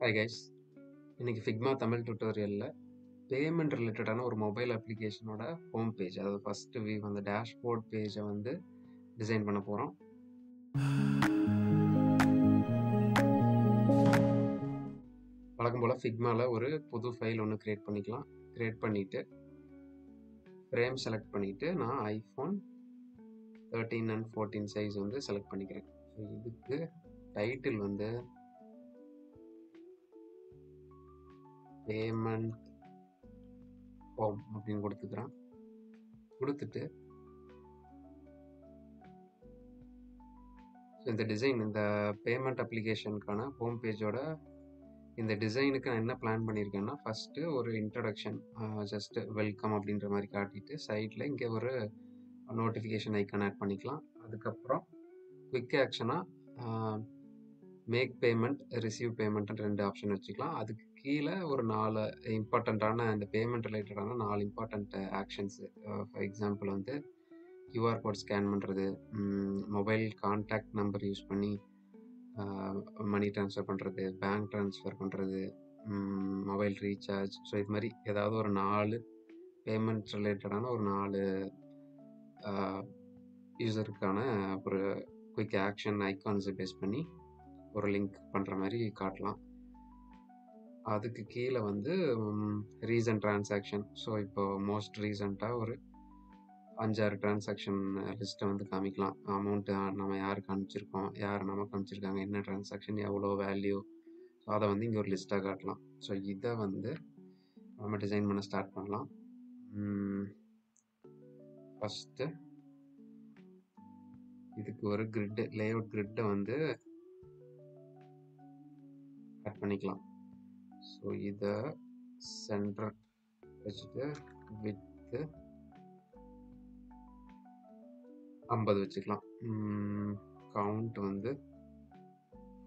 Hi guys. இன்னைக்கு Figma Tamil டியூட்டோரியல்ல payment ரிலேட்டடான ஒரு மொபைல் அப்ளிகேஷனோட ஹோம் பேஜ், அதாவது ஃபர்ஸ்ட் வியூ அந்த டேஷ்போர்ட் பேஜை வந்து டிசைன் பண்ண போகிறோம். வழக்கம் போல் ஃபிக்மாவில் ஒரு புது ஃபைல் ஒன்று க்ரியேட் பண்ணிக்கலாம். க்ரியேட் பண்ணிவிட்டு ஃப்ரேம் செலக்ட் பண்ணிவிட்டு நான் ஐஃபோன் 13 and 14 சைஸ் வந்து செலக்ட் பண்ணிக்கிறேன். ஸோ இதுக்கு டைட்டில் வந்து பேமெண்ட் ஹோம் அப்படின்னு கொடுத்துக்கிறேன். கொடுத்துட்டு இந்த டிசைன், இந்த பேமெண்ட் அப்ளிகேஷனுக்கான ஹோம் பேஜோட இந்த டிசைனுக்கு நான் என்ன பிளான் பண்ணியிருக்கேன்னா, ஃபஸ்ட்டு ஒரு இன்ட்ரடக்ஷன், ஜஸ்ட் வெல்கம் அப்படின்ற மாதிரி காட்டிட்டு சைடில் இங்கே ஒரு நோட்டிஃபிகேஷன் ஐக்கான் ஆட் பண்ணிக்கலாம். அதுக்கப்புறம் குவிக் ஆக்ஷனாக மேக் பேமெண்ட், ரிசீவ் பேமெண்ட்னு 2 ஆப்ஷன் வச்சுக்கலாம். அதுக்கு கீழே ஒரு 4 இம்பார்ட்டண்ட்டான இந்த பேமெண்ட் ரிலேட்டடான 4 இம்பார்ட்டண்ட் ஆக்ஷன்ஸு. ஃபார் எக்ஸாம்பிள் வந்து கியூஆர் கோட் ஸ்கேன் பண்ணுறது, மொபைல் கான்டாக்ட் நம்பர் யூஸ் பண்ணி மணி ட்ரான்ஸ்ஃபர் பண்ணுறது, பேங்க் ட்ரான்ஸ்ஃபர் பண்ணுறது, மொபைல் ரீசார்ஜ். ஸோ இது மாதிரி ஏதாவது ஒரு 4 பேமெண்ட் ரிலேட்டடான ஒரு 4 யூஸருக்கான ஒரு குயிக் ஆக்ஷன் ஐகான்ஸை பேஸ் பண்ணி ஒரு லிங்க் பண்ணுற மாதிரி காட்டலாம். அதுக்கு கீழே வந்து ரீசன்ட் டிரான்சாக்ஷன். ஸோ இப்போ மோஸ்ட் ரீசெண்டாக ஒரு 5-6 டிரான்சாக்ஷன் லிஸ்ட்டை வந்து காமிக்கலாம். அமௌண்ட்டு நம்ம யாருக்கு அனுப்பிச்சிருக்கோம், யார் நமக்கு அனுப்பிச்சிருக்காங்க, என்ன டிரான்சாக்ஷன், எவ்வளோ வேல்யூ. ஸோ அதை வந்து இங்கே ஒரு லிஸ்ட்டாக காட்டலாம். ஸோ இதை வந்து நம்ம டிசைன் பண்ண ஸ்டார்ட் பண்ணலாம். ஃபஸ்ட்டு இதுக்கு ஒரு கிரிட்டு, லேஅவுட் கிரிட்டை வந்து ஆட் பண்ணிக்கலாம். ஸோ இதை சென்டர் வச்சுட்டு வித்து 50 வச்சுக்கலாம். கவுண்ட் வந்து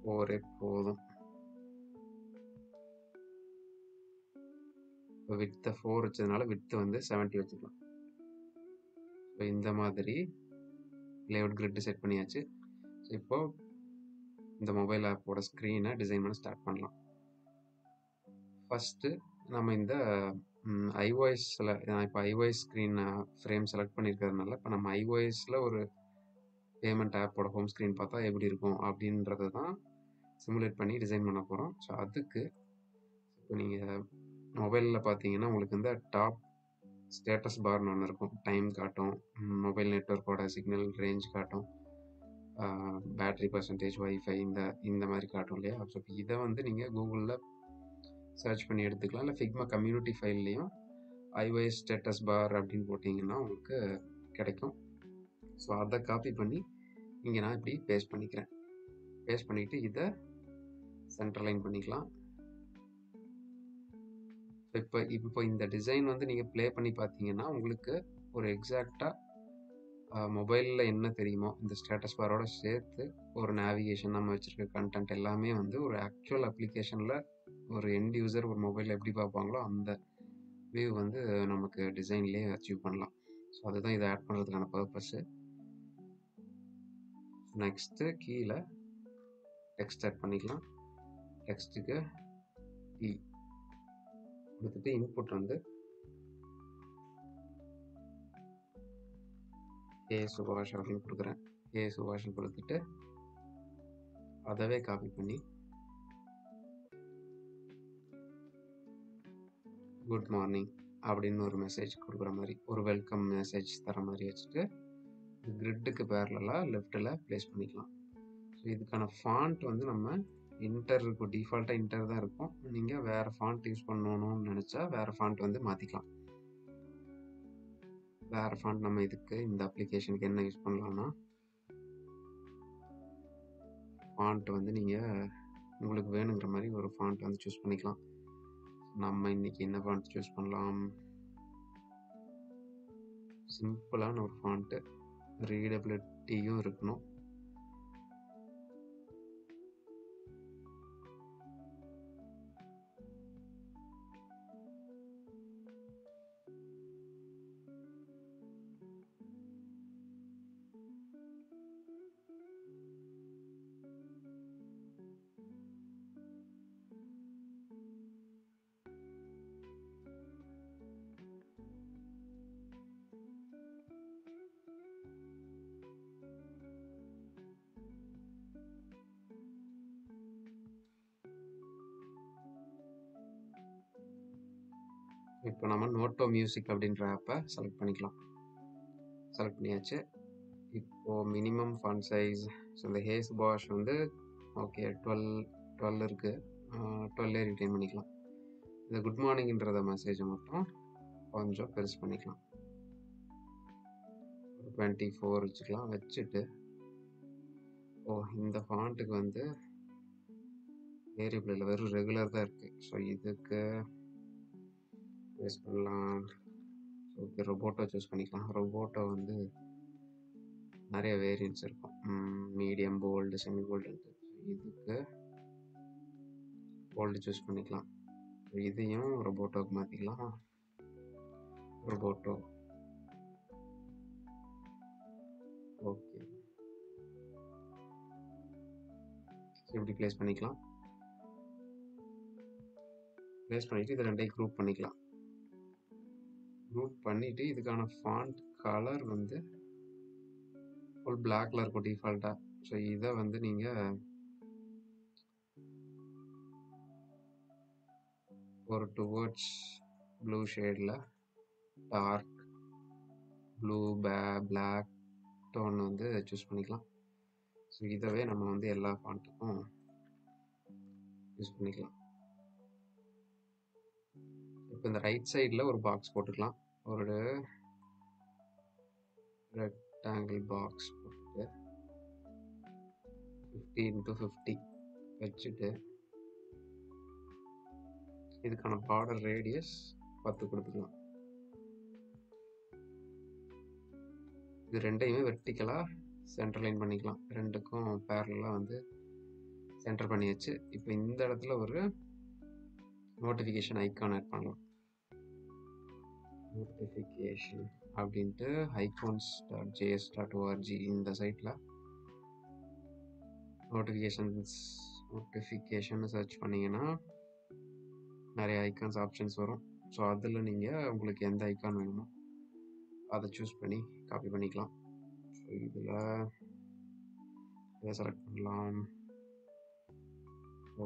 4 போதும். இப்போ வித்தை 4 வச்சதுனால வித்து வந்து 70 வச்சுக்கலாம். ஸோ இந்த மாதிரி லேஅவுட் கிரிட் செட் பண்ணியாச்சு. ஸோ இப்போ இந்த மொபைல் ஆப்போட ஸ்க்ரீனை டிசைன் பண்ண ஸ்டார்ட் பண்ணலாம். ஃபஸ்ட்டு நம்ம இந்த ஐஓஎஸில், நான் இப்போ ஐஓஎஸ் ஸ்க்ரீன் ஃப்ரேம் செலக்ட் பண்ணியிருக்கிறதுனால இப்போ நம்ம ஐஓஎஸில் ஒரு பேமெண்ட் ஆப்போட ஹோம் ஸ்க்ரீன் பார்த்தா எப்படி இருக்கும் அப்படின்றத தான் சிமுலேட் பண்ணி டிசைன் பண்ண போகிறோம். ஸோ அதுக்கு இப்போ நீங்கள் மொபைலில் பார்த்தீங்கன்னா உங்களுக்கு இந்த டாப் ஸ்டேட்டஸ் பார்னு ஒன்று இருக்கும். டைம் காட்டும், மொபைல் நெட்வொர்க்கோட சிக்னல் ரேஞ்ச் காட்டும், பேட்ரி பர்சன்டேஜ், வைஃபை இந்த மாதிரி காட்டும் இல்லையா. ஸோ இதை வந்து நீங்கள் கூகுளில் சர்ச் பண்ணி எடுத்துக்கலாம். இல்லை ஃபிக்மா கம்யூனிட்டி ஃபைல்லையும் ஐஓஎஸ் ஸ்டேட்டஸ் பார் அப்படின்னு போட்டிங்கன்னா உங்களுக்கு கிடைக்கும். ஸோ அதை காப்பி பண்ணி இங்கே நான் இப்படி பேஸ்ட் பண்ணிக்கிறேன். பேஸ்ட் பண்ணிவிட்டு இதை சென்டர்லைன் பண்ணிக்கலாம். இப்போ இந்த டிசைன் வந்து நீங்கள் ப்ளே பண்ணி பார்த்தீங்கன்னா உங்களுக்கு ஒரு எக்ஸாக்டாக மொபைலில் என்ன தெரியுமோ இந்த ஸ்டேட்டஸ் பாரோட சேர்த்து ஒரு நேவிகேஷன், நம்ம வச்சுருக்க கண்டென்ட் எல்லாமே வந்து ஒரு ஆக்சுவல் அப்ளிகேஷனில் ஒரு எண்ட் யூசர் ஒரு மொபைலில் எப்படி பார்ப்பாங்களோ அந்த வியூ வந்து நமக்கு டிசைன்லேயே அச்சீவ் பண்ணலாம். ஸோ அதுதான் இதை ஆட் பண்ணுறதுக்கான பர்பஸ்ஸு. நெக்ஸ்ட்டு கீழே டெக்ஸ்ட் ஆட் பண்ணிக்கலாம். டெக்ஸ்ட்டுக்கு இ கொடுத்துட்டு இன்புட் வந்து ஏ சுபாஷ் அப்படின்னு கொடுக்குறேன். ஏ சுபாஷ்னு கொடுத்துட்டு அதவே காப்பி பண்ணி குட் மார்னிங் அப்படின்னு ஒரு மெசேஜ் கொடுக்குற மாதிரி, ஒரு வெல்கம் மெசேஜ் தர மாதிரி வச்சுட்டு கிரிட்டுக்கு பேரலாக லெஃப்ட்டில் ப்ளேஸ் பண்ணிக்கலாம். ஸோ இதுக்கான ஃபாண்ட் வந்து நம்ம இன்டர் இருக்கும், டிஃபால்ட்டாக இன்டர் தான் இருக்கும். நீங்கள் வேறு ஃபாண்ட் யூஸ் பண்ணணும்னு நினச்சா வேறு ஃபாண்ட் வந்து மாற்றிக்கலாம். வேறு ஃபாண்ட் நம்ம இதுக்கு இந்த அப்ளிகேஷனுக்கு என்ன யூஸ் பண்ணலாம்னா, ஃபாண்ட் வந்து நீங்கள் உங்களுக்கு வேணுங்கிற மாதிரி ஒரு ஃபாண்ட் வந்து சூஸ் பண்ணிக்கலாம். நம்ம இன்னைக்கு என்ன ஃபாண்ட் சூஸ் பண்ணலாம்? சிம்பிளான ஒரு ஃபாண்ட்டு, ரீடபிலிட்டியும் இருக்கணும். இப்போ நம்ம நோட்டோ மியூசிக் அப்படின்ற ஆப்பை செலக்ட் பண்ணிக்கலாம். செலக்ட் பண்ணியாச்சு. இப்போது மினிமம் ஃபாண்ட் சைஸ், ஸோ இந்த ஹேஸ் பாஷ் வந்து ஓகே 12 இருக்குது, 12 ரிட்டைன் பண்ணிக்கலாம். இந்த குட் மார்னிங்ன்றத மெசேஜை மட்டும் கொஞ்சம் பெருசு பண்ணிக்கலாம், 24 வச்சுக்கலாம். வச்சுட்டு இந்த ஃபாண்ட்டுக்கு வந்து வேரியபிள் இல்லை, வெறும் ரெகுலர் தான் இருக்குது. ஸோ இதுக்கு யூஸ் பண்ணலாம். ஓகே, ரொபோட்டோ சூஸ் பண்ணிக்கலாம். ரொபோட்டோ வந்து நிறைய வேரியன்ட்ஸ் இருக்கும், மீடியம், போல்டு, செமி போல்டுன்ட்டு. இதுக்கு போல்டு சூஸ் பண்ணிக்கலாம். இதையும் ரொபோட்டோக்கு மாற்றிக்கலாம். ரொபோட்டோ ஓகே, இப்படி ப்ளேஸ் பண்ணிக்கலாம். ப்ளேஸ் பண்ணிவிட்டு இது ரெண்டையும் குரூப் பண்ணிக்கலாம். குரூப் பண்ணிவிட்டு இதுக்கான ஃபாண்ட் கலர் வந்து ஃபுல் பிளாக்ல இருக்கும் டிஃபால்ட்டாக. ஸோ இதை வந்து நீங்கள் ஒரு டுவர்ட்ஸ் ப்ளூ ஷேடில் டார்க் ப்ளூ பிளாக் டோன் வந்து சூஸ் பண்ணிக்கலாம். ஸோ இதவே நம்ம வந்து எல்லா ஃபாண்ட்டுக்கும் யூஸ் பண்ணிக்கலாம். இப்போ இந்த ரைட் சைடில் ஒரு பாக்ஸ் போட்டுக்கலாம். ஒரு ரெக்டாங்கிள் பாக்ஸ் போட்டுட்டு 50 × 50 வச்சுட்டு இதுக்கான பார்டர் ரேடியஸ் 10 கொடுத்துக்கலாம். இது ரெண்டையுமே வெர்டிக்கலாக சென்டர் லைன் பண்ணிக்கலாம். ரெண்டுக்கும் பேரலாக வந்து சென்டர் பண்ணியாச்சு. இப்போ இந்த இடத்துல ஒரு நோட்டிஃபிகேஷன் ஐக்கான் ஆட் பண்ணலாம். நோட்டிஃபிகேஷன் அப்படின்ட்டு icons.js.org இந்த சைட்டில் நோட்டிஃபிகேஷன் சர்ச் பண்ணிங்கன்னா நிறைய ஐக்கான்ஸ் ஆப்ஷன்ஸ் வரும். ஸோ அதில் நீங்கள் உங்களுக்கு எந்த ஐக்கான் வேணுமோ அதை சூஸ் பண்ணி காப்பி பண்ணிக்கலாம். ஸோ இதில் இதை செலக்ட் பண்ணலாம்.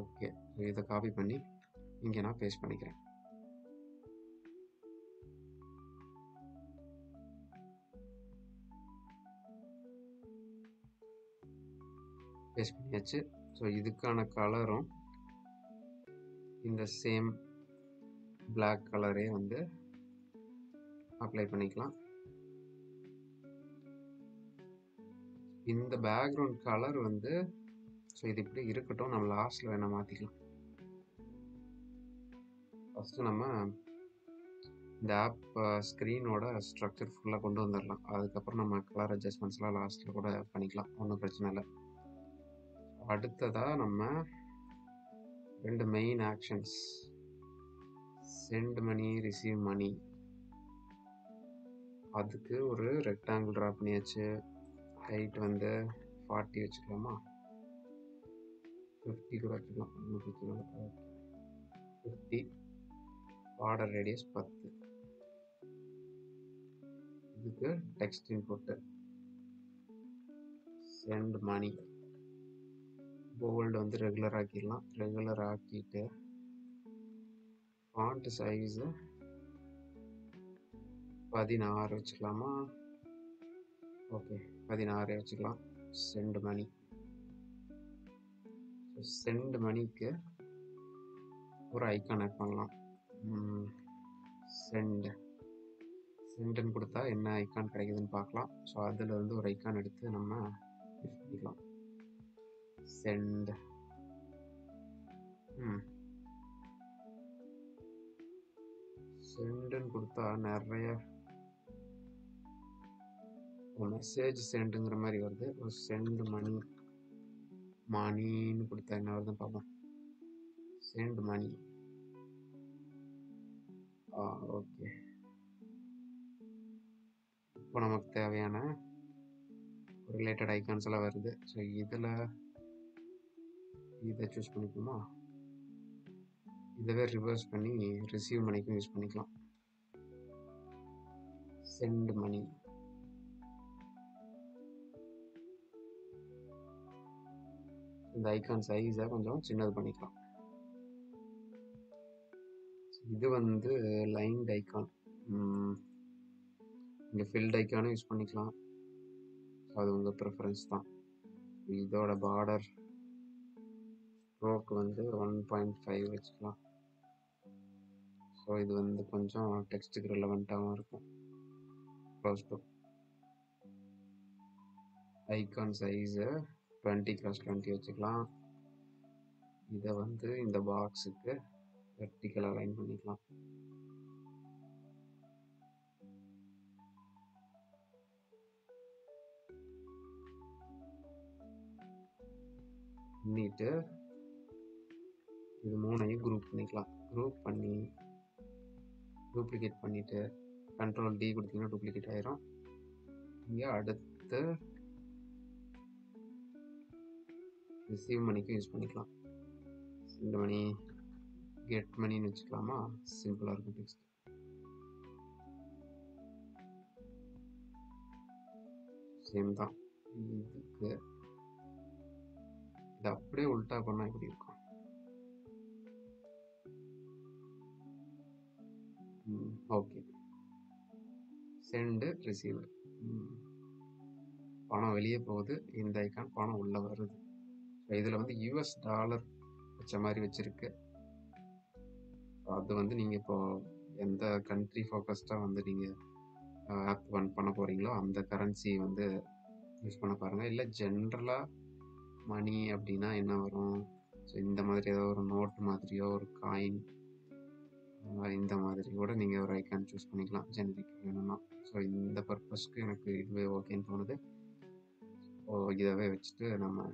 ஓகே, ஸோ இதை காப்பி பண்ணி இங்கே நான் பேஸ்ட் பண்ணிக்கிறேன். பேஸ்ட் பண்ணியாச்சு. ஸோ இதுக்கான கலரும் இந்த சேம் பிளாக் கலரே வந்து அப்ளை பண்ணிக்கலாம். இந்த பேக்ரவுண்ட் கலர் வந்து ஸோ இது இப்படி இருக்கட்டும், நம்ம லாஸ்ட்டில் வேணால் மாற்றிக்கலாம். ஃபஸ்ட்டு நம்ம இந்த ஆப் ஸ்க்ரீனோட ஸ்ட்ரக்சர் ஃபுல்லாக கொண்டு வந்துடலாம். அதுக்கப்புறம் நம்ம கலர் அட்ஜஸ்ட்மெண்ட்ஸ்லாம் லாஸ்ட்டில் கூட பண்ணிக்கலாம், ஒன்றும் பிரச்சனை இல்லை. அடுத்ததாக நம்ம 2 மெயின் ஆக்ஷன்ஸ், சென்ட் மணி, ரிசீவ் மணி, அதுக்கு ஒரு ரெக்டாங்கிள் ட்ரா பண்ணியாச்சு. ஹைட் வந்து 40 வச்சுக்கலாமா, 50 கூட வச்சுக்கலாம், ஒன்றும் பிரச்சனை இல்லை. 50, பார்டர் ரேடியஸ் 10. இதுக்கு டெக்ஸ்ட் இன்புட்டு சென்ட் மணி, போல்டு வந்து ரெகுலர் ஆக்கிடலாம். ரெகுலர் ஆக்கிட்டு ஃபாண்ட் சைஸு 16 வச்சுக்கலாமா, ஓகே 16 வச்சுக்கலாம். சென்ட் மணி, சென்ட் மணிக்கு ஒரு ஐக்கான் ஆட் பண்ணலாம். சென்ட்னு கொடுத்தா என்ன ஐக்கான் கிடைக்குதுன்னு பார்க்கலாம். ஸோ அதில் வந்து ஒரு ஐக்கான் எடுத்து நம்ம யூஸ் பண்ணிக்கலாம். சென்ட் சென்ட்னு கொடுத்தா நிறைய மெசேஜ் சென்டுங்கிற மாதிரி வருது. ஒரு சென்ட் மணி, மணின்னு கொடுத்தா என்ன வருதுன்னு பார்ப்போம். சென்ட் மணி, ஓகே. இப்போ நமக்கு தேவையான ரிலேட்டட் ஐக்கான்ஸ் எல்லாம் வருது. ஸோ இதில் இதை சூஸ் பண்ணிக்கோமா, இதவே ரிவர்ஸ் பண்ணி ரிசீவ் மணிக்கும் யூஸ் பண்ணிக்கலாம். சென்ட் மணி, இந்த ஐக்கான் சைஸை கொஞ்சம் சின்னது பண்ணிக்கலாம். இது வந்து லைன்ட் ஐகான். இங்கே ஃபில்ட் ஐக்கானும் யூஸ் பண்ணிக்கலாம். அது உங்கள் ப்ரிஃபரன்ஸ் தான். இதோட பார்டர் ஸ்ட்ரோக் வந்து 1.5 வச்சுக்கலாம். ஸோ இது வந்து கொஞ்சம் டெக்ஸ்ட்டுக்கு ரிலவெண்ட்டாகவும் இருக்கும். Close to icon size 20x20 வச்சுக்கலாம். இதை வந்து இந்த பாக்ஸுக்கு வெர்டிக்கல் அலைன் பண்ணிக்கலாம். பண்ணிட்டு இது மூணையும் குரூப் பண்ணிக்கலாம். குரூப் பண்ணி டூப்ளிகேட் பண்ணிவிட்டு Ctrl D கொடுத்தீங்கன்னா டூப்ளிகேட் ஆயிரும். இங்கே அடுத்து ரிசீவ் மணிக்கும் யூஸ் பண்ணிக்கலாம். இந்த மணி கெட் மணின்னு வச்சுக்கலாமா? சிம்பிளாக இருக்கும் டெக்ஸ்ட். சேம் தான். இதுக்கு இது அப்படியே உல்ட்டா பண்ணால் எப்படி இருக்கும்? Okay, send receive. பணம் வெளியே போகுது, இந்த ஐக்கான் பணம் உள்ளே வருது. ஸோ இதில் வந்து US டாலர் வச்ச மாதிரி வச்சுருக்கு. அது வந்து நீங்கள் இப்போ எந்த கண்ட்ரி ஃபோக்கஸ்டாக வந்து நீங்கள் ஆப் பண்ண போகிறீங்களோ அந்த கரன்சி வந்து யூஸ் பண்ண பாருங்கள். இல்லை ஜென்ரலாக மணி அப்படின்னா என்ன வரும்? ஸோ இந்த மாதிரி ஏதோ ஒரு நோட் மாதிரியோ ஒரு காயின் இந்த மாதிரி கூட நீங்கள் ஒரு ஐக்கான் சூஸ் பண்ணிக்கலாம் ஜெனரிக் வேணும்னா. ஸோ இந்த பர்பஸ்க்கு எனக்கு இதுவே ஓகேன்னு தோணுது. ஸோ இதவே வச்சுட்டு நம்ம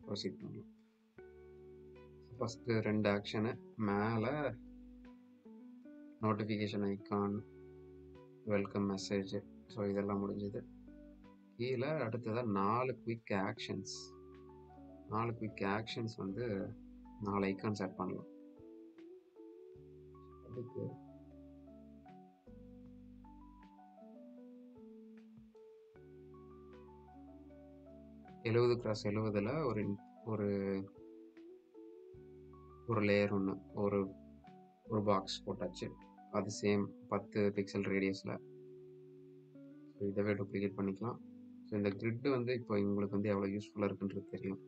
ப்ரொசீட் பண்ணலாம். ஃபஸ்ட்டு 2 ஆக்ஷனு மேலே notification icon, welcome message, so இதெல்லாம் முடிஞ்சது. கீழே அடுத்ததாக 4 குயிக் ஆக்ஷன்ஸ். 4 குயிக் ஆக்ஷன்ஸ் வந்து 4 ஐக்கான்ஸ் ஆட் பண்ணலாம். அதுக்கு (70x70) ஒரு ஒரு லேயர் ஒன்று ஒரு பாக்ஸ் போட்டாச்சு. அது சேம் 10 பிக்சல் ரேடியஸில். ஸோ இதவே டூப்ளிகேட் பண்ணிக்கலாம். ஸோ இந்த கிரிட்டு வந்து இப்போ உங்களுக்கு வந்து எவ்வளோ யூஸ்ஃபுல்லாக இருக்குன்றது தெரியும்.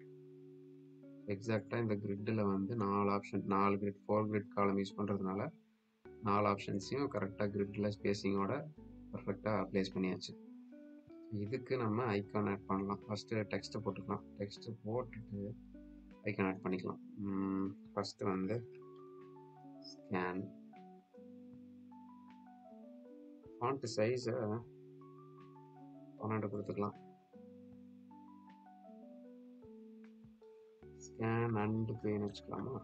எக்ஸாக்டாக இந்த கிரிட்டில் வந்து 4 ஆப்ஷன், 4 கிரிட் 4 கிரிட் காலம் யூஸ் பண்ணுறதுனால 4 ஆப்ஷன்ஸையும் கரெக்டாக கிரிட்டில் ஸ்பேஸிங்கோட பர்ஃபெக்டாக ப்ளேஸ் பண்ணியாச்சு. இதுக்கு நம்ம ஐக்கான் ஆட் பண்ணலாம். ஃபஸ்ட்டு டெக்ஸ்ட்டை போட்டுக்கலாம். டெக்ஸ்ட்டு போட்டுட்டு ஐக்கான் ஆட் பண்ணிக்கலாம். ஃபஸ்ட்டு வந்து ஸ்கேன். ஃபாண்ட் சைஸை 12 கொடுத்துக்கலாம். ஸ்கேன் அண்ட் பேன்னு வச்சுக்கலாமா?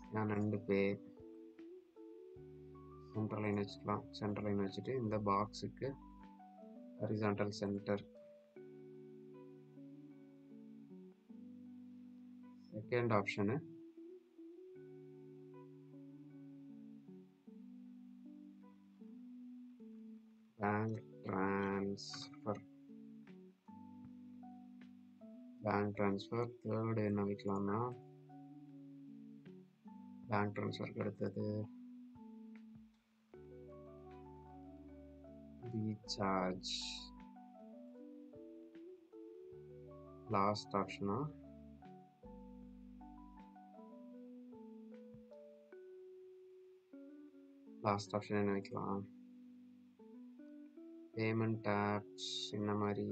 Scan and pay. Centre line வச்சுக்கலாம். சென்டர் லைன் வச்சுட்டு இந்த பாக்ஸுக்கு horizontal centre. Second option bank transfer. Third என்ன வைக்கலாம்னா பேங்க் ட்ரான்ஸ்ஃபருக்கு அடுத்தது ரீசார்ஜ். லாஸ்ட் ஆப்ஷனா என்ன வைக்கலாம்? Payment apps. இந்த மாதிரி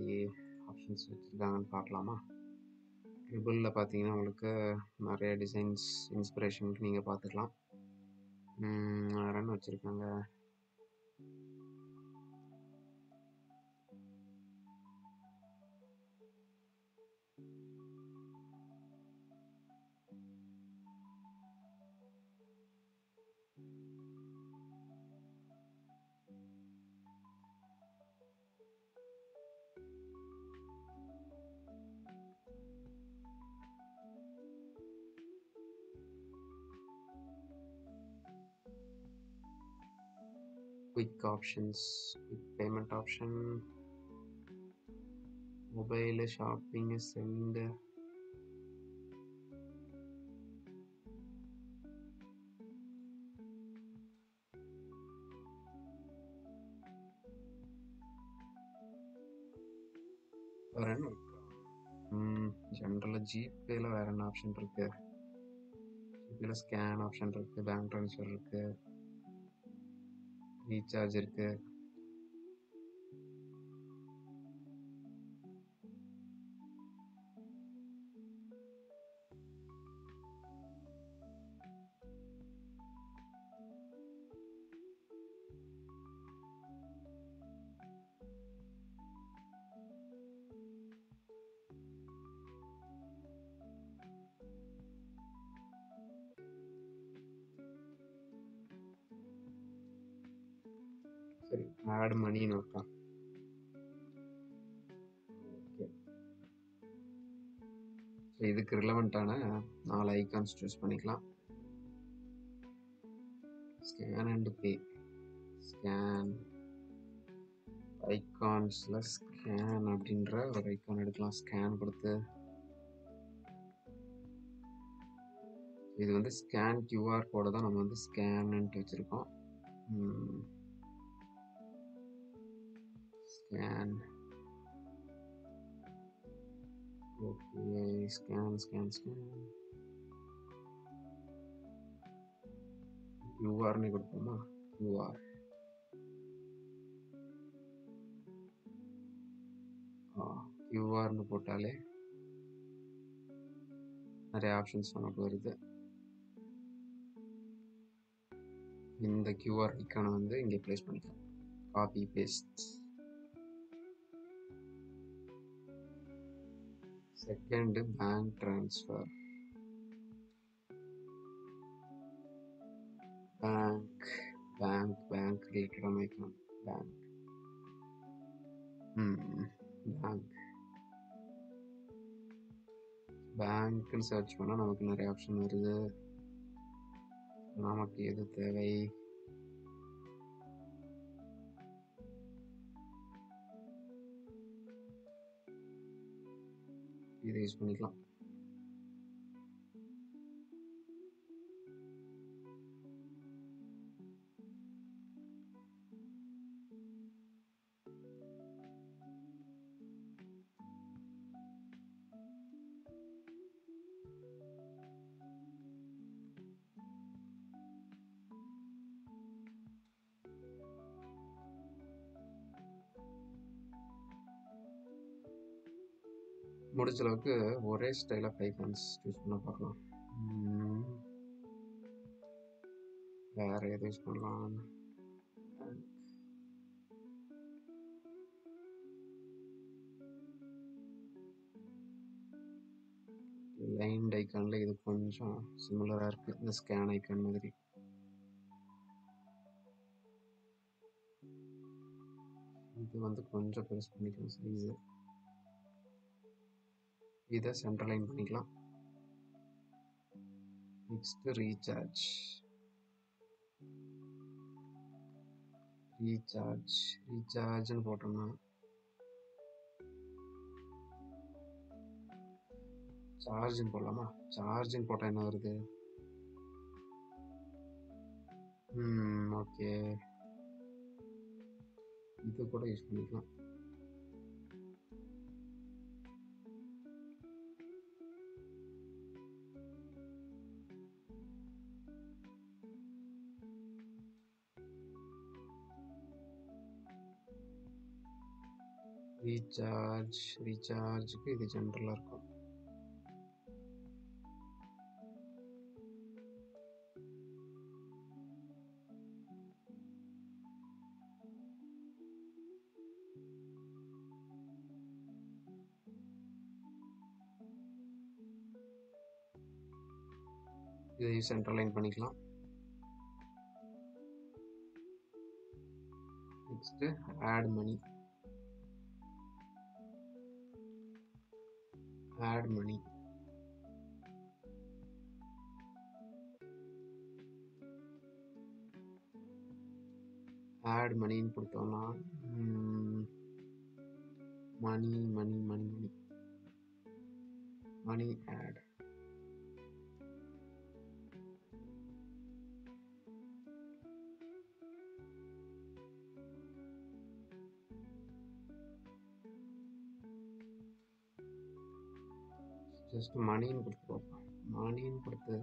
ஆப்ஷன்ஸ் வச்சுருக்காங்கன்னு பார்க்கலாமா? ட்ரிபிளில் பார்த்தீங்கன்னா உங்களுக்கு நிறைய டிசைன்ஸ் இன்ஸ்பிரேஷனுக்கு நீங்கள் பார்த்துக்கலாம். வேறு என்ன வச்சுருக்காங்க? Quick options, quick payment option, mobile, shopping, sent. வேற என்ன இருக்கு? ஜென்ரலாக ஜிபேல வேற என்ன ஆப்ஷன் இருக்கு? ஜிபேல ஸ்கேன் ஆப்ஷன் இருக்கு, பேங்க் ட்ரான்ஸ்ஃபர் இருக்கு, ரீசார்ஜ் இருக்கு. சரி, ஆட் மணின்னு வைப்போம். ஓகே, ஸோ இதுக்கு ரிலவெண்ட்டான 4 ஐகான்ஸ் சூஸ் பண்ணிக்கலாம். Scan and pay. ஸ்கேன் ஐகான்ஸில் ஸ்கேன் அப்படின்ற ஒரு ஐகான் எடுக்கலாம். ஸ்கேன் கொடுத்து இது வந்து ஸ்கேன் கியூஆர் கோடை தான் நம்ம வந்து ஸ்கேன்னுட்டு வச்சுருக்கோம். Scan. Okay, scan scan scan கியூஆர்னு கொடுப்போமா? கியூஆர். கியூஆர்னு போட்டாலே நிறைய ஆப்ஷன்ஸ் நமக்கு வருது. இந்த கியூஆர் ஐக்கானை வந்து இங்கே ப்ளேஸ் பண்ணிக்கலாம். Copy paste. Second bank transfer. Bank ரிலேட்டடான ஐக்கான். பேங்க்னு சர்ச் பண்ணால் நமக்கு நிறைய ஆப்ஷன் வருது. நமக்கு எது தேவை? இதை யூஸ் பண்ணிக்கலாம். முடிஞ்ச அளவுக்கு ஒரே ஸ்டைல் ஆஃப் ஐகான்ஸ் யூஸ் பண்ண பார்க்கலாம். வேற எதை யூஸ் பண்ணலாம்? லைன் ஐக்கான்ல இது கொஞ்சம் சிமிலராக இருக்குது, இந்த ஸ்கேன் ஐக்கான் மாதிரி. இது வந்து கொஞ்சம் பெருசு பண்ணிக்கலாம் சைஸு. இதை சென்டர்லைன் பண்ணிக்கலாம். நெக்ஸ்ட் ரீசார்ஜ்னு போட்டோம்னா சார்ஜின்னு போடலாமா? சார்ஜின்னு போட்டால் என்ன வருது? ஓகே, இது கூட யூஸ் பண்ணிக்கலாம். ரீசார்ஜுக்கு இது ஜென்ரலாக இருக்கும். இதை சென்டர்லைன் பண்ணிக்கலாம். நெக்ஸ்ட் ஆட் மணி. ஆட் மணின்னு கொடுத்தோம்னா மணி ஆட். ஜஸ்ட் மணின்னு கொடுத்துருவோம். மணின்னு கொடுத்து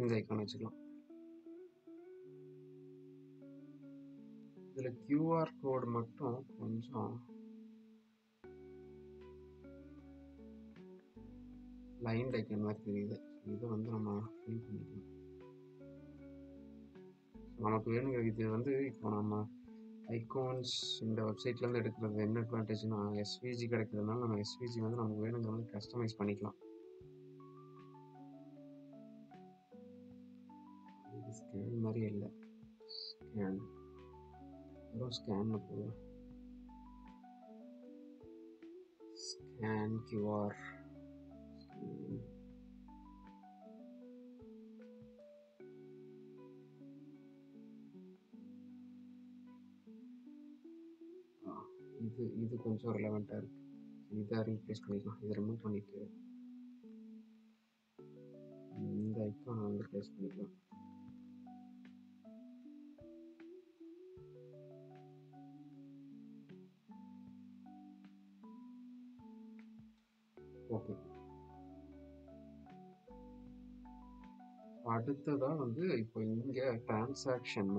இந்த ஐக்கான் வச்சுக்கலாம். இதில் QR கோடு மட்டும் கொஞ்சம் லைன் ஐக்கன் மாதிரி தெரியுது. இதை வந்து நம்ம ஃபில் பண்ணிக்கலாம். நமக்கு வேணுங்கிற இது வந்து இப்போ நம்ம ஐகான்ஸ் இந்த வெப்சைட்லேருந்து எடுக்கிறது என்ன அட்வான்டேஜ்னா எஸ்விஜி கிடைக்கிறதுனால நம்ம எஸ்விஜி வந்து நமக்கு வேணுங்கிற மாதிரி கஸ்டமைஸ் பண்ணிக்கலாம். இது ஸ்கேன் மாதிரி இல்லை, ஸ்கேன் வெறும் ஸ்கேன் போதும். ஸ்கேன் QR இது கொஞ்சம் ரிலவெண்ட்டாக இருக்குது. இதை ரீப்ளேஸ் பண்ணிக்கலாம். இதை ரிமூவ் பண்ணிவிட்டு இந்த ஐக்கானை வந்து ப்ளேஸ் பண்ணிக்கலாம். ஓகே, அடுத்ததாக வந்து இப்போ இங்கே டிரான்சாக்ஷன்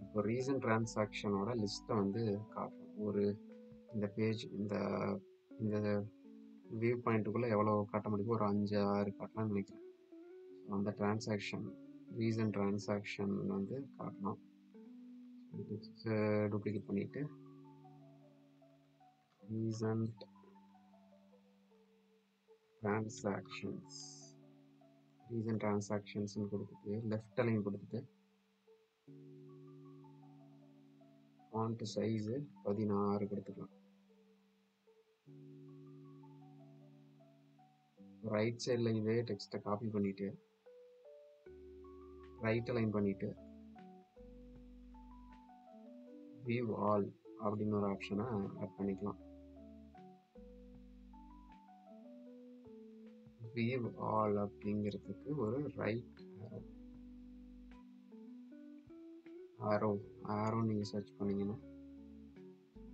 இப்போ ரீசன்ட் டிரான்சாக்ஷனோட லிஸ்ட்டை வந்து காட்டும். ஒரு இந்த பேஜ் இந்த வியூ பாயிண்ட்டுக்குள்ளே எவ்வளோ காட்ட முடியும், ஒரு 5-6 காட்டலாம்னு நினைக்கிறேன். அந்த டிரான்சாக்ஷன் ரீசன்ட் டிரான்சாக்ஷன் வந்து காட்டணும். டூப்ளிகேட் பண்ணிவிட்டு ரீசன்ட் டிரான்சாக்ஷன்ஸ் கொடுத்துட்டு லெஃப்ட் அலைன் கொடுத்துட்டு ஃபாண்ட் சைஸு 16 கொடுத்துக்கலாம். ரைட் சைடில் இதே டெக்ஸ்ட்டை காப்பி பண்ணிவிட்டு ரைட் அலைன் பண்ணிவிட்டு வியூ ஆல் அப்படின்னு ஒரு ஆப்ஷனை ஆட் பண்ணிக்கலாம். வியூ ஆல் அப்படிங்கிறதுக்கு ஒரு ரைட் ஆரோ நீங்கள் சர்ச் பண்ணிங்கன்னா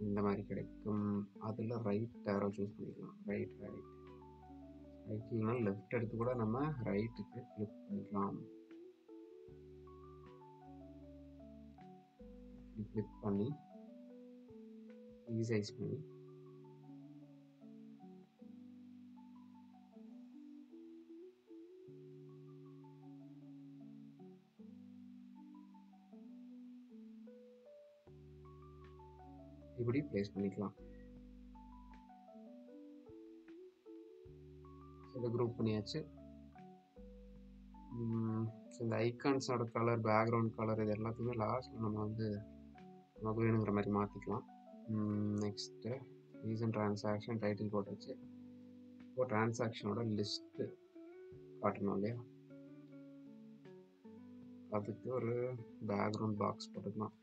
இந்த மாதிரி கிடைக்கும். அதில் ரைட் ஆரோ சூஸ் பண்ணிக்கலாம். ரைட் இல்லைனா லெஃப்ட் எடுத்து கூட நம்ம ரைட்டுக்கு கிளிக் பண்ணிக்கலாம். கிளிக் பண்ணி ரீசைஸ் பண்ணி இப்படி ப்ளேஸ் பண்ணிக்கலாம். இதை குரூப் பண்ணியாச்சு. இந்த ஐகான்ஸோட கலர், பேக்ரவுண்ட் கலர், இது எல்லாத்தையுமே லாஸ்ட்டில் நம்ம வந்து நமக்கு வேணுங்கிற மாதிரி மாற்றிக்கலாம். நெக்ஸ்ட்டு ரீசன்ட் டிரான்சாக்ஷன் டைட்டில் போட்டாச்சு. இப்போ டிரான்சாக்ஷனோட லிஸ்ட்டு காட்டணும் இல்லையா, அதுக்கு ஒரு பேக்ரவுண்ட் பாக்ஸ் போட்டுக்கலாம்.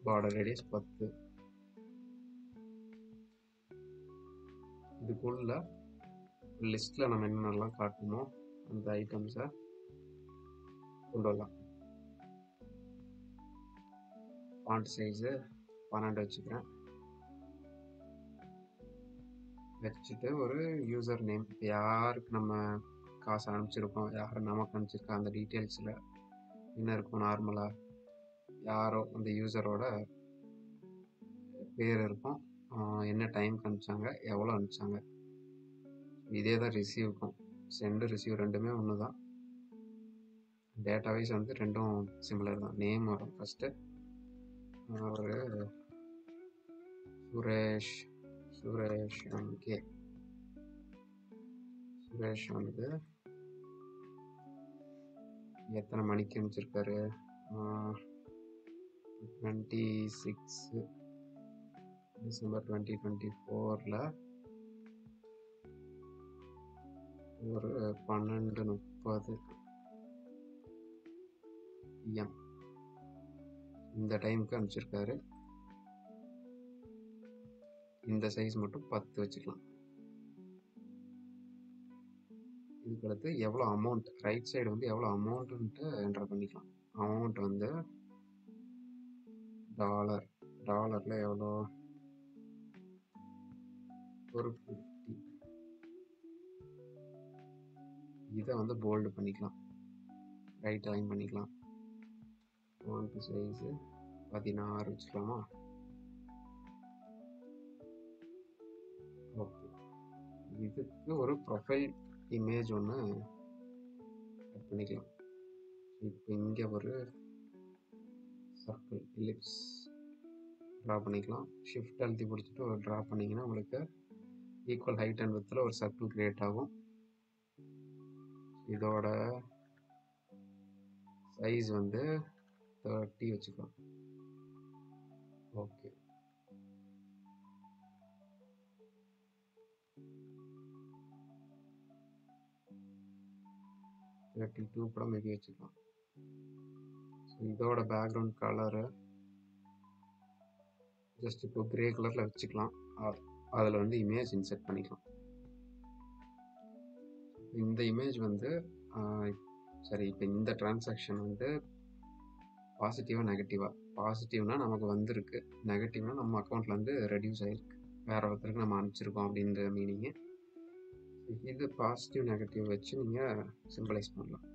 Border radius 10. இதுக்குள்ள லிஸ்ட்டில் நம்ம என்னென்னலாம் காட்டணுமோ அந்த ஐட்டம்ஸை கொண்டு வரலாம். ஃபாண்ட் சைஸு 12 வச்சுக்கிறேன். வச்சுட்டு ஒரு யூசர் நேம், யாருக்கு நம்ம காசு அனுப்பிச்சிருக்கோம், யார் நமக்கு அனுப்பிச்சிருக்கோம், அந்த டீட்டெயில்ஸில் என்ன இருக்கும், நார்மலாக யாரோ அந்த யூசரோட பேர் இருக்கும், என்ன டைமுக்கு அனுப்பிச்சாங்க, எவ்வளோ அனுப்பிச்சாங்க. இதே தான் ரிசீவுக்கும். சென்டு ரிசீவ் ரெண்டுமே ஒன்று தான். டேட்டாவைஸ் வந்து ரெண்டும் சிமிலர் தான். நேம் வரும் ஃபஸ்ட்டு, ஒரு சுரேஷ் கே. சுரேஷ் வந்து எத்தனை மணிக்கு அனுப்பிச்சிருக்காரு, 26 டிசம்பர் 2024 ஒரு 12:30 PM இந்த டைமுக்கு அனுப்பிச்சிருக்காரு. இந்த சைஸ் மட்டும் 10 வச்சுக்கலாம். இதுக்கடுத்து எவ்வளோ அமௌண்ட், ரைட் சைடு வந்து எவ்வளோ அமௌண்ட்டுன்ட்டு என்டர் பண்ணிக்கலாம். அமௌண்ட் வந்து டாலரில் எவ்வளோ, ஒரு 50. இதை வந்து போல்டு பண்ணிக்கலாம், ரைட் அலைன் பண்ணிக்கலாம். ஃபாண்ட் சைஸு 16 வச்சுக்கலாமா? ஓகே. இதுக்கு ஒரு ப்ரொஃபைல் இமேஜ் ஒன்று ஆட் பண்ணிக்கலாம். இப்போ இங்கே ஒரு சர்க்கிள் எலிப்ஸ் ட்ரா பண்ணிக்கலாம். ஷிஃப்ட் அழுத்தி பிடிச்சிட்டு ஒரு ட்ரா பண்ணிங்கன்னா உங்களுக்கு ஈக்குவல் ஹைட் அண்ட் வித்தில் ஒரு சர்க்கிள் கிரியேட் ஆகும். இதோட சைஸ் வந்து 30 வச்சுக்கலாம். ஓகே. $32 கூட மேபி வச்சுக்கலாம். ஸோ இதோட பேக்ரவுண்ட் கலரு ஜஸ்ட் இப்போ கிரே கலரில் வச்சுக்கலாம். அதில் வந்து இமேஜ் இன்செர்ட் பண்ணிக்கலாம். இந்த இமேஜ் வந்து சரி, இப்போ இந்த டிரான்சாக்ஷன் வந்து பாசிட்டிவாக நெகட்டிவாக, பாசிட்டிவ்னா நமக்கு வந்திருக்கு, நெகட்டிவ்னா நம்ம அக்கௌண்ட்டில் வந்து ரெடியூஸ் ஆகிருக்கு, வேறு ஒருத்தருக்கு நம்ம அனுப்பிச்சிருக்கோம் அப்படின்ற மீனிங்கு. இது பாசிட்டிவ் நெகட்டிவ் வச்சு நீங்கள் சிம்பிளைஸ் பண்ணலாம்.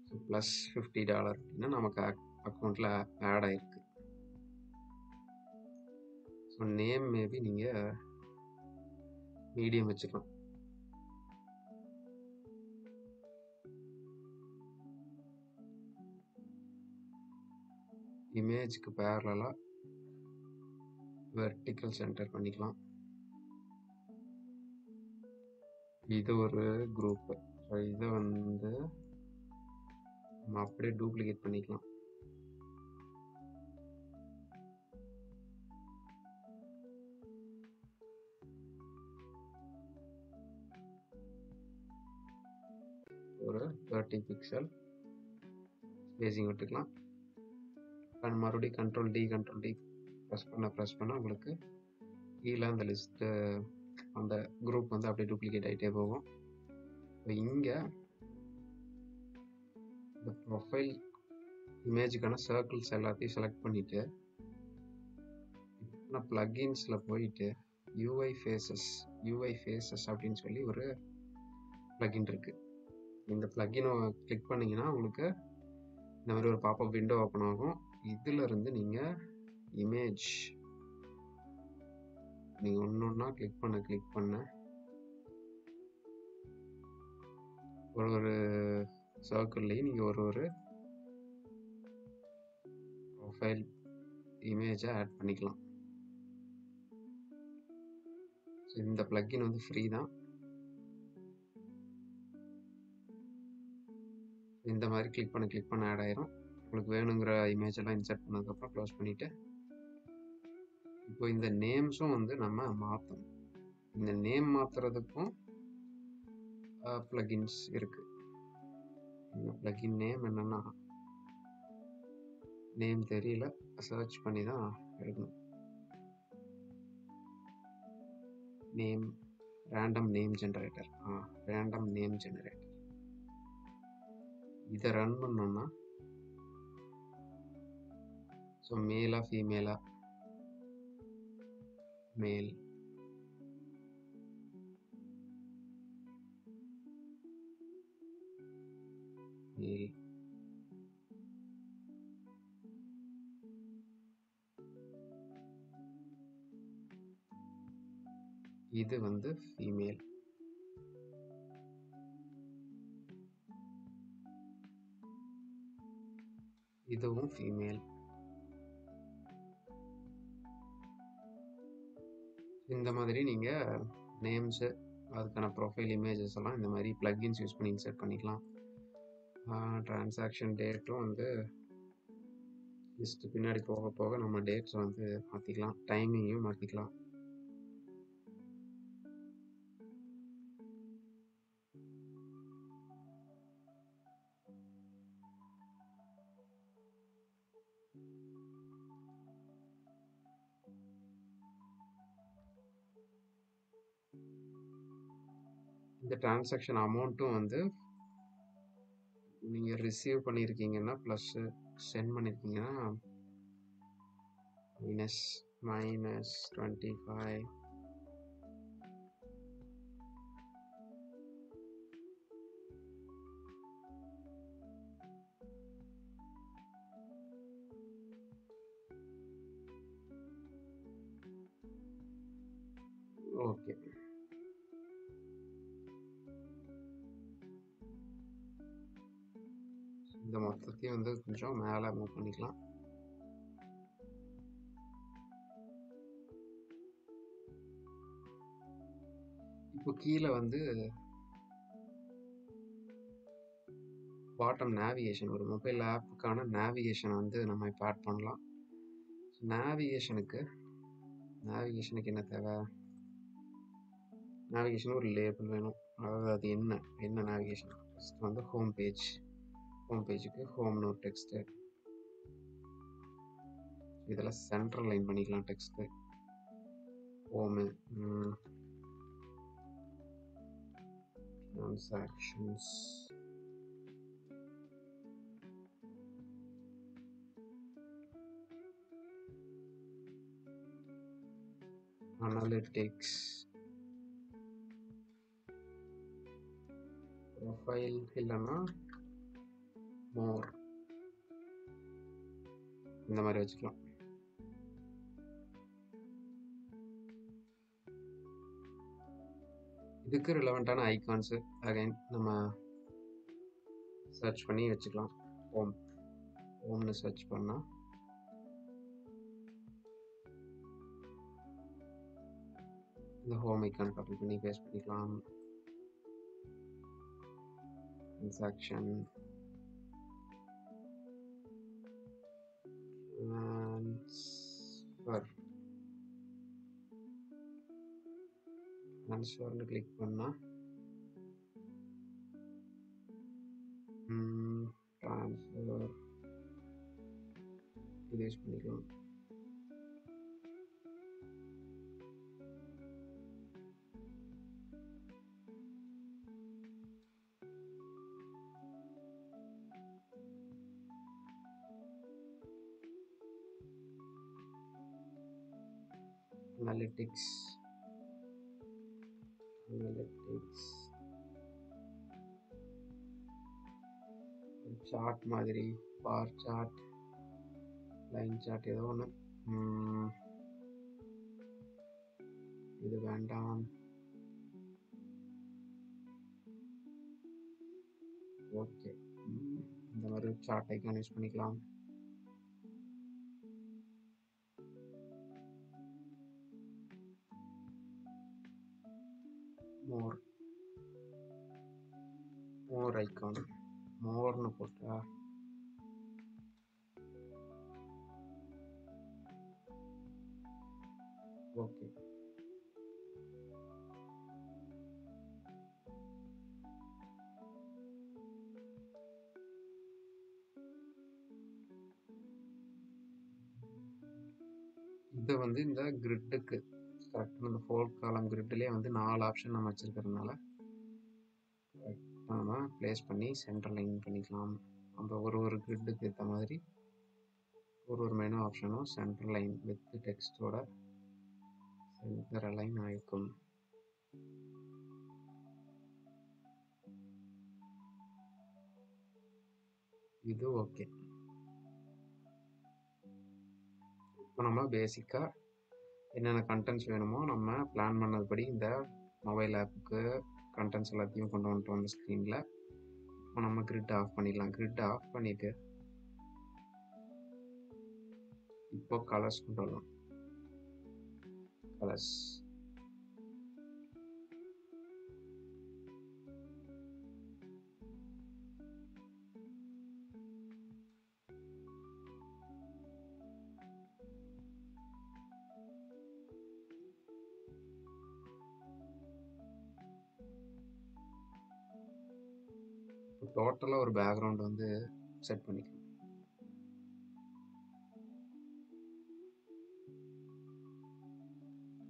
ஸோ +$50 அப்படின்னா நமக்கு அக்கௌண்ட்டில் ஆட் ஆகிருக்கு. ஸோ நேம் மேபி நீங்கள் மீடியம் வச்சுக்கலாம். இமேஜுக்கு பேரலாக வெர்டிக்கல் சென்டர் பண்ணிக்கலாம். இது ஒரு குரூப்பு. ஸோ இதை வந்து நம்ம அப்படியே டூப்ளிகேட் பண்ணிக்கலாம். ஒரு 30 பிக்சல் ஸ்பேசிங் விட்டுக்கலாம். அண்ட் மறுபடியும் கண்ட்ரோல் டி ப்ரெஸ் பண்ண உங்களுக்கு கீழே அந்த லிஸ்ட்டு, அந்த குரூப் வந்து அப்படியே டூப்ளிகேட் ஆகிட்டே போகும். இப்போ இங்கே இந்த ப்ரொஃபைல் இமேஜுக்கான சர்க்கிள்ஸ் எல்லாத்தையும் செலக்ட் பண்ணிவிட்டு நான் ப்ளகின்ஸில் போயிட்டு UI ஃபேஸஸ் அப்படின்னு சொல்லி ஒரு ப்ளகின் இருக்குது. இந்த ப்ளகினை கிளிக் பண்ணிங்கன்னா உங்களுக்கு இந்த மாதிரி ஒரு பாப்அப் விண்டோ ஓப்பன் ஆகும். இதிலிருந்து நீங்கள் இமேஜ் நீங்கள் ஒன்று ஒன்றா கிளிக் பண்ண ஒரு சர்க்கிள்லேயும் நீங்கள் ஒரு ப்ரொஃபைல் இமேஜை ஆட் பண்ணிக்கலாம். ஸோ இந்த ப்ளக்கின் வந்து ஃப்ரீ தான். இந்த மாதிரி கிளிக் பண்ண ஆட் ஆயிரும். உங்களுக்கு வேணுங்கிற இமேஜ் எல்லாம் இன்சர்ட் பண்ணதுக்கப்புறம் க்ளோஸ் பண்ணிவிட்டு, இப்போ இந்த நேம்ஸும் வந்து நம்ம மாற்றணும். இந்த நேம் மாற்றுறதுக்கும் ப்ளகின்ஸ் இருக்குது. இந்த ப்ளகின் நேம் என்னென்னா, நேம் தெரியல, சர்ச் பண்ணி தான் எடுக்கணும். Name random name generator. இதை ரன் பண்ணோம்னா, ஸோ மேலா ஃபீமேலா, மேல், இது வந்து ஃபீமேல். இதுவும் ஃபீமேல். இந்த மாதிரி நீங்கள் நேம்ஸு, அதுக்கான ப்ரொஃபைல் இமேஜஸ் எல்லாம் இந்த மாதிரி ப்ளக்கின்ஸ் யூஸ் பண்ணி இன்சர்ட் பண்ணிக்கலாம். டிரான்சாக்ஷன் டேட்டும் வந்து லிஸ்ட்டு பின்னாடி போக போக நம்ம டேட்ஸ் வந்து மாற்றிக்கலாம், டைமிங்கையும் மாற்றிக்கலாம். இந்த டிரான்சாக்ஷன் அமௌண்ட்டும் வந்து நீங்கள் ரிசீவ் பண்ணியிருக்கீங்கன்னா ப்ளஸ் சென்ட் பண்ணியிருக்கீங்கன்னா மைனஸ் 25. ஓகே, இந்த மொத்தத்தையும் வந்து கொஞ்சம் மேலே மூவ் பண்ணிக்கலாம். இப்போ கீழே வந்து பாட்டம் நேவிகேஷன், ஒரு மொபைல் ஆப்புக்கான நேவிகேஷனை வந்து நம்ம இப்போ ஆட் பண்ணலாம். நேவிகேஷனுக்கு என்ன தேவை? நேவிகேஷன் ஒரு லேபிள் வேணும். அதாவது அது என்ன நேவிகேஷன்? ஃபஸ்ட் வந்து ஹோம் பேஜுக்கு ஹோம்னு ஒரு டெக்ஸ்ட்டு. இதெல்லாம் சென்ட்ரல் லைன் பண்ணிக்கலாம். Text home, transactions, analytics, profile இல்லைன்னா more, இந்த மாதிரி வச்சுக்கலாம். இதுக்கு ரிலவெண்ட்டான ஐகான்ஸு அகைன் நம்ம சர்ச் பண்ணி வச்சுக்கலாம். ஹோம்னு சர்ச் பண்ணால் இந்த ஹோம் ஐக்கான் காப்பி பண்ணி பேஸ்ட் பண்ணிக்கலாம். டிரான்சாக்ஷன், ட்ரான்ஸ்ஃபர்னு கிளிக் பண்ணால் ட்ரான்ஸ்ஃபர் இது யூஸ் பண்ணிக்கலாம். அனலிட்டிக்ஸ் சார்ட் மாதிரி, பார் சார்ட், லைன் சார்ட், ஏதோ ஒன்று. இது வேண்டாம். ஓகே, இந்த மாதிரி சார்ட் ஐக்கான் யூஸ் பண்ணிக்கலாம். மோர் ஐக்கான், மோர்னு போட்டா ஓகே. இது வந்து இந்த கிரிட்டுக்கு கரெக்டாக இந்த 4 காலம் கிரிட்லேயே வந்து 4 ஆப்ஷன் நம்ம வச்சுருக்கிறதுனால நம்ம ப்ளேஸ் பண்ணி சென்டர் லைன் பண்ணிக்கலாம். நம்ம ஒரு கிரிட்டுக்கு ஏற்ற மாதிரி ஒரு மெனு ஆப்ஷனும் சென்டர் லைன் வித் டெக்ஸ்டோட சென்டர் லைன் ஆகிருக்கும். இது ஓகே. இப்போ நம்ம பேசிக்காக என்னென்ன கண்டென்ட்ஸ் வேணுமோ நம்ம பிளான் பண்ணதுபடி இந்த மொபைல் ஆப்புக்கு கண்டென்ட்ஸ் எல்லாத்தையும் கொண்டு வந்துட்டோம் அந்த ஸ்க்ரீனில். இப்போ நம்ம கிரிட் ஆஃப் பண்ணிடலாம். கிரிட் ஆஃப் பண்ணிவிட்டு இப்போ கலர்ஸ் கொண்டு வரலாம். கலர்ஸ் டோட்டலாக ஒரு பேக்ரவுண்ட் வந்து செட் பண்ணிக்கலாம்.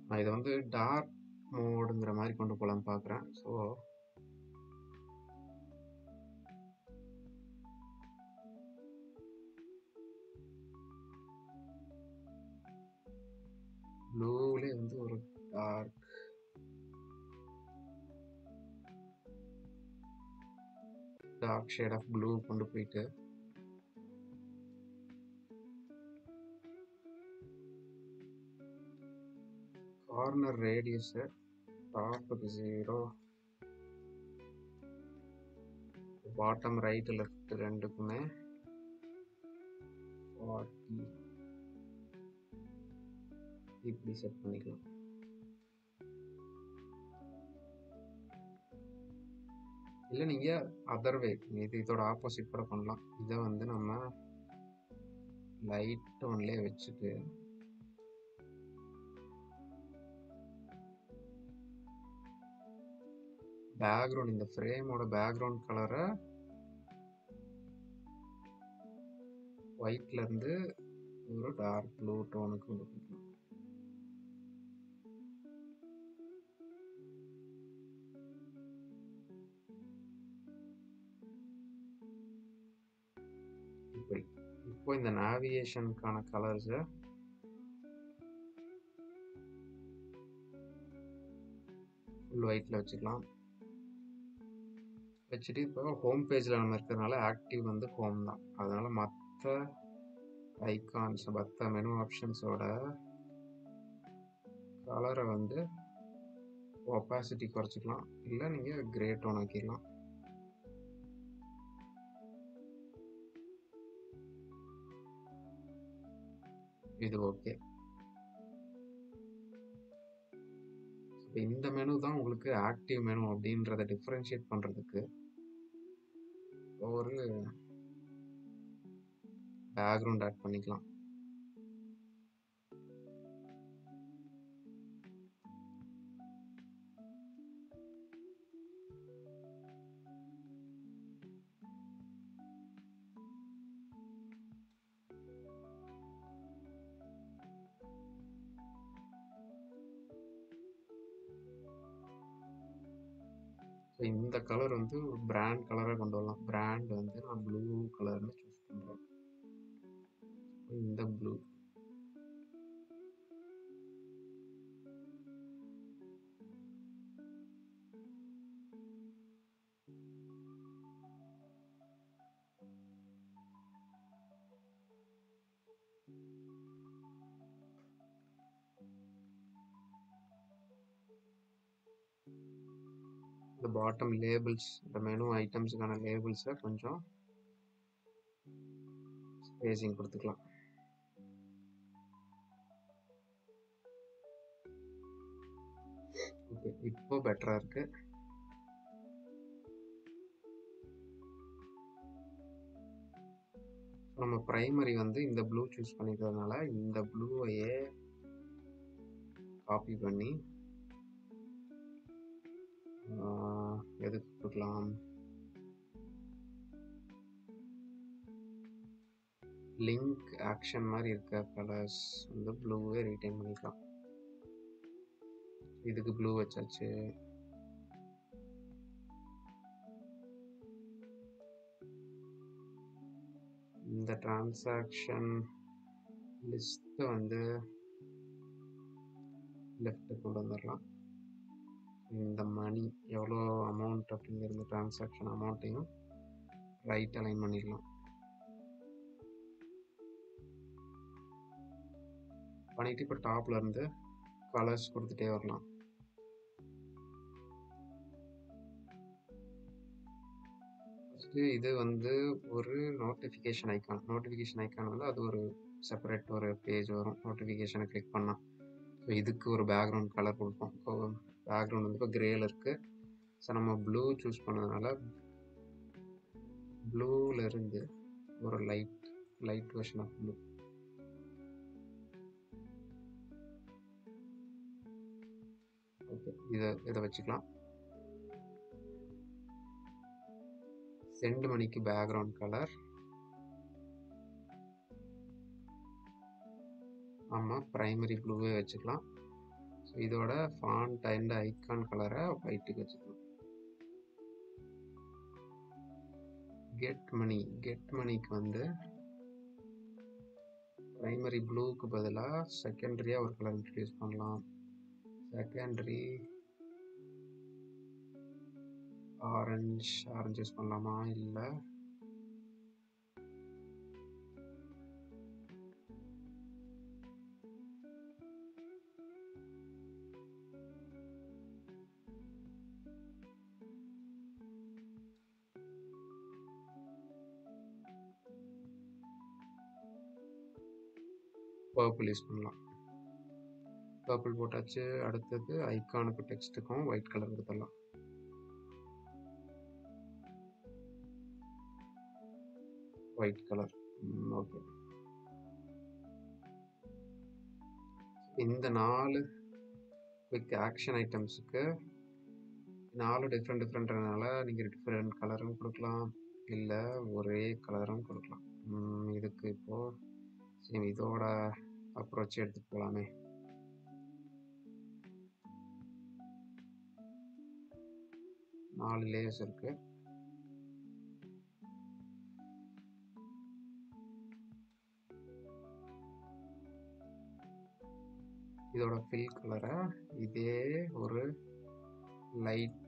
நான் இதை வந்து டார்க் மோடுங்கிற மாதிரி கொண்டு போகலான்னு பார்க்குறேன். ஸோ ப்ளூலே வந்து ஒரு டார்க் ஷேட் ஆஃப் ப்ளூ கொண்டு போயிட்டு கார்னர் ரேடியஸை டாப்புக்கு 0, பாட்டம் ரைட் லெஃப்ட் ரெண்டுக்குமே 40 இப்படி செட் பண்ணிக்கலாம். இல்லை நீங்கள் அதர் வே இதோட ஆப்போசிட் கூட பண்ணலாம். இதை வந்து நம்ம லைட் டோன்லேயே வச்சுட்டு பேக்ரவுண்ட் இந்த ஃப்ரேமோட பேக்ரவுண்ட் கலரை ஒயிட்ல இருந்து ஒரு டார்க் ப்ளூ டோனுக்கு கொண்டு போய்க்கலாம். இப்படி இப்போ இந்த நேவிகேஷனுக்கான கலர்ஸை ஃபுல் ஒயிட்ல வச்சுக்கலாம். வச்சுட்டு இப்போ ஹோம் பேஜில் நம்ம இருக்கிறதுனால ஆக்டிவ் வந்து ஹோம் தான். அதனால மற்ற ஐகான்ஸ் மற்ற மெனு ஆப்ஷன்ஸோட கலரை வந்து ஒப்பாசிட்டி குறைச்சிக்கலாம், இல்லை நீங்கள் கிரே டோன் ஆக்கிடலாம். இது ஓகே. இந்த மெனு தான் உங்களுக்கு ஆக்டிவ் மெனு அப்படின்றத டிஃபரன்ஷியேட் பண்ணுறதுக்கு ஒரு பேக்ரவுண்ட் ஆட் பண்ணிக்கலாம். இந்த கலர் வந்து பிராண்ட் கலராக கொண்டு வரலாம். பிராண்ட் வந்து நான் ப்ளூ கலர்னு சூஸ் பண்ணுறேன். இந்த ப்ளூ இந்த பாட்டம் லேபிள்ஸ் இந்த மெனு ஐட்டம்ஸுக்கான லேபிள்ஸை கொஞ்சம் ஸ்பேசிங் கொடுத்துக்கலாம். ஓகே, இப்போ பெட்டராக இருக்கு. நம்ம பிரைமரி வந்து இந்த ப்ளூ சூஸ் பண்ணிக்கிறதுனால இந்த ப்ளூவையே காப்பி பண்ணி எதுக்கு கொடுக்கலாம், லிங்க் ஆக்ஷன் மாதிரி இருக்க கலர்ஸ் வந்து ப்ளூவே ரீடைன் பண்ணிக்கலாம். இதுக்கு ப்ளூ வச்சாச்சு. இந்த டிரான்சாக்ஷன் லிஸ்ட்டை வந்து லெஃப்ட்டு கொண்டு வந்துடலாம். இந்த மணி எவ்வளோ அமௌண்ட் அப்படிங்கிற டிரான்சாக்ஷன் அமௌண்ட்டையும் ரைட் அலைன் பண்ணிடலாம். பண்ணிட்டு இப்போ டாப்ல இருந்து கலர்ஸ் கொடுத்துட்டே வரலாம். இது வந்து ஒரு நோட்டிஃபிகேஷன் ஐக்கான். நோட்டிஃபிகேஷன் ஐக்கான் வந்து அது ஒரு செப்பரேட் ஒரு பேஜ் வரும். நோட்டிஃபிகேஷனை கிளிக் பண்ணால் ஸோ இதுக்கு ஒரு பேக்ரவுண்ட் கலர் கொடுப்போம். இப்போ பேக்ரவுண்ட் வந்து இப்போ கிரேல இருக்குது. ஸோ நம்ம ப்ளூ சூஸ் பண்ணதுனால ப்ளூலேருந்து ஒரு light version of blue. Okay, இதை வச்சுக்கலாம். சென்ட் மணிக்கு பேக்ரவுண்ட் கலர் நம்ம பிரைமரி ப்ளூவே வச்சுக்கலாம். ஸோ இதோட ஃபாண்ட் அண்ட் ஐகான் கலரை ஒயிட்டுக்கு வச்சுக்கணும். கெட் மணிக்கு வந்து பிரைமரி ப்ளூக்கு பதிலாக செகண்டரியாக ஒரு கலர் இன்ட்ரடியூஸ் பண்ணலாம். செகண்டரி ஆரஞ்சு யூஸ் பண்ணலாமா? இல்லை, பர்பிள் யூஸ் பண்ணலாம். பர்பிள் போட்டாச்சு. அடுத்தது ஐகானுக்கு டெக்ஸ்ட்டுக்கும் ஒயிட் கலர் கொடுத்துடலாம். White colour. ஓகே. இந்த 4 குவிக் ஆக்ஷன் ஐட்டம்ஸுக்கு 4 டிஃப்ரெண்ட்னால நீங்கள் டிஃப்ரெண்ட் கலரும் கொடுக்கலாம், இல்லை ஒரே கலரும் கொடுக்கலாம். இதுக்கு இப்போது சரி இதோட அப்ரோச் எடுத்துட்டு போகலாமே. நாலு லேயர்ஸ் இருக்கு. இதோட ஃபில் கலரை இதே ஒரு லைட்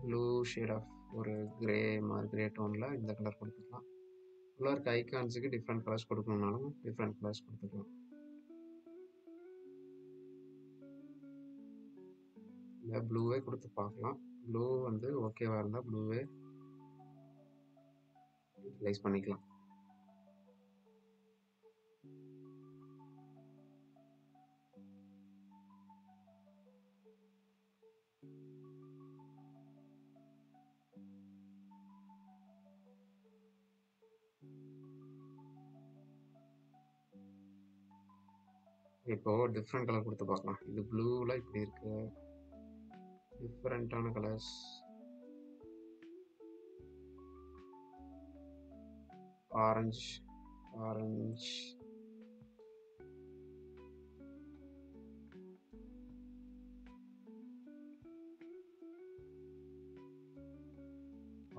ப்ளூ ஷேட் ஆஃப் ஒரு கிரே டோனில் இந்த கலர் கொடுத்துக்கலாம். உள்ள இருக்க ஐகான்ஸுக்கு டிஃப்ரெண்ட் கலர்ஸ் கொடுக்கணுன்னாலும் டிஃப்ரெண்ட் கலர்ஸ் கொடுத்துக்கலாம். இல்லை ப்ளூவே கொடுத்து பார்க்கலாம். ப்ளூ வந்து ஓகேவாக இருந்தால் ப்ளூவே யூட்டிலைஸ் பண்ணிக்கலாம். இப்போ டிஃப்ரெண்ட் கலர் கொடுத்து பார்க்கலாம். இது ப்ளூவில் இப்படி இருக்கு, டிஃப்ரெண்ட்டான கலர்ஸ்.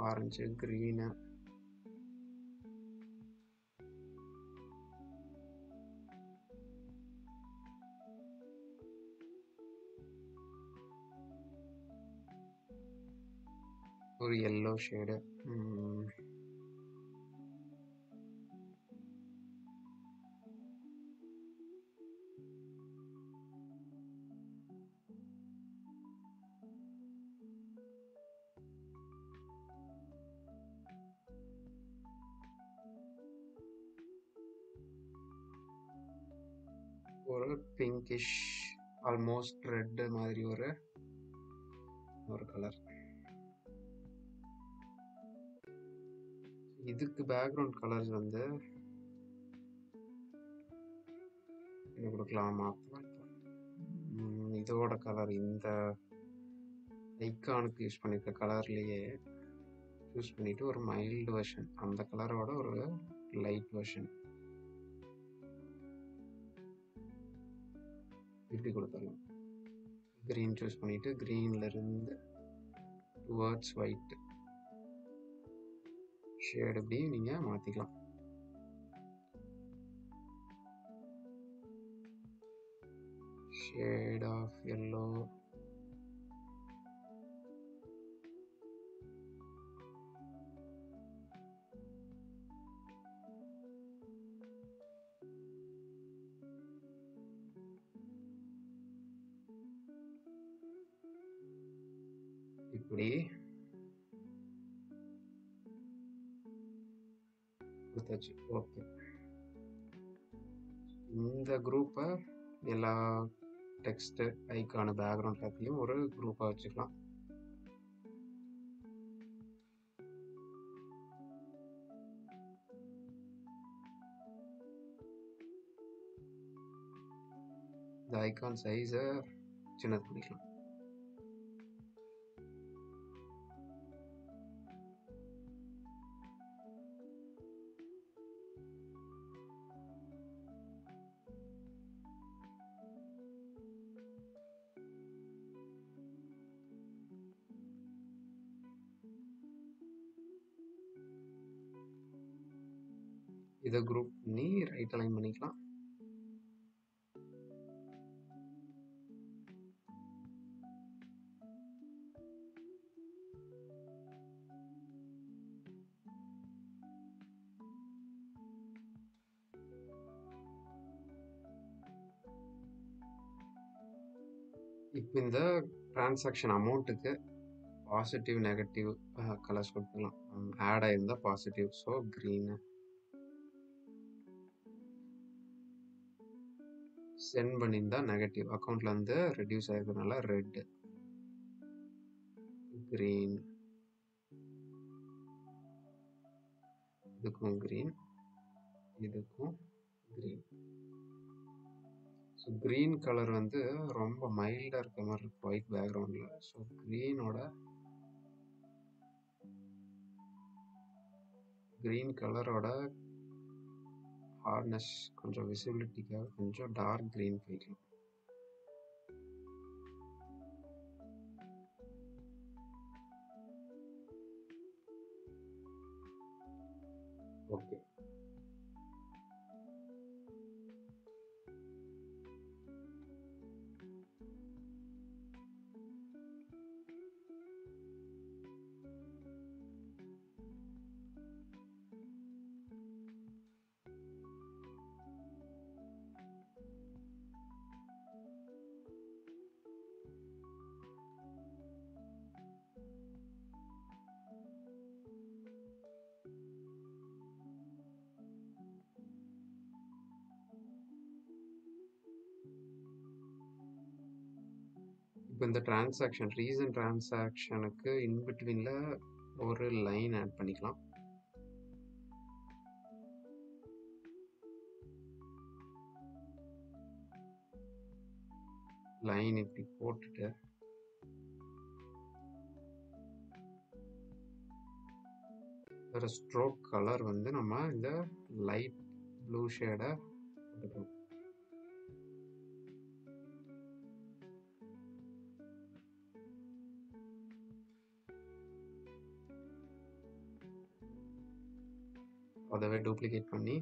ஆரஞ்சு க்ரீனு, ஒரு எல்லோ ஷேடு. ஒரு பிங்கிஷ் ஆல்மோஸ்ட் ரெட் மாதிரி ஒரு கலர். இதுக்கு பேக்ரவுண்ட் கலர்ஸ் வந்து என்ன கொடுக்கலாம்? மாற்றலாம். இதோட கலர் இந்த ஐகானுக்கு யூஸ் பண்ணியிருக்க கலர்லேயே யூஸ் பண்ணிட்டு ஒரு மைல்டு வெர்ஷன், அந்த கலரோட ஒரு லைட் வெர்ஷன் இப்படி கொடுத்துடலாம். க்ரீன் சூஸ் பண்ணிட்டு க்ரீன்ல இருந்து டுவர்ட்ஸ் ஒயிட் ஷேட் இப்படி நீங்கள் மாற்றிக்கலாம். ஷேட் ஆஃப் எல்லோ, இப்படி கொடுத்தாச்சு. ஓகே, இந்த குரூப்பை எல்லா டெக்ஸ்ட் ஐக்கான பேக்ரவுண்ட் எல்லாத்தையும் ஒரு குரூப்பாக வச்சுக்கலாம். இந்த ஐகான் சைஸை சின்னது பண்ணிக்கலாம். இதை குரூப் பண்ணி ரைட் அலைன் பண்ணிக்கலாம். இப்போ இந்த டிரான்சாக்ஷன் அமௌண்ட்டுக்கு பாசிட்டிவ் நெகட்டிவ் கலர்ஸ் கொடுத்துக்கலாம். ஆட் ஆயிருந்தா பாசிட்டிவ், ஸோ க்ரீனு. சென்ட் பண்ணியிருந்தா நெகட்டிவ், அக்கௌண்ட்ல வந்து ரெடியூஸ் ஆயிருக்கிறதுனால ரெட், க்ரீன், இதுக்கும் க்ரீன், இதுக்கும் க்ரீன். ஸோ க்ரீன் கலர் வந்து ரொம்ப மைல்டாக இருக்க மாதிரி இருக்கு ஒயிட் பேக்ரவுண்டில். ஸோ க்ரீன் கலரோட ஹார்ட்னஸ் கொஞ்சம் விசிபிலிட்டிக்காக கொஞ்சம் டார்க் க்ரீன் போய்க்கலாம். ஓகே, இப்போ இந்த டிரான்சாக்ஷன் ரீசன்ட் டிரான்சாக்ஷனுக்கு இன்பிட்வீனில் ஒரு லைன் ஆட் பண்ணிக்கலாம். லைன் இப்படி போட்டுட்டு ஒரு ஸ்ட்ரோக் கலர் வந்து நம்ம இந்த லைட் ப்ளூ ஷேடை போட்டுக்கணும். அதவே டூப்ளிகேட் பண்ணி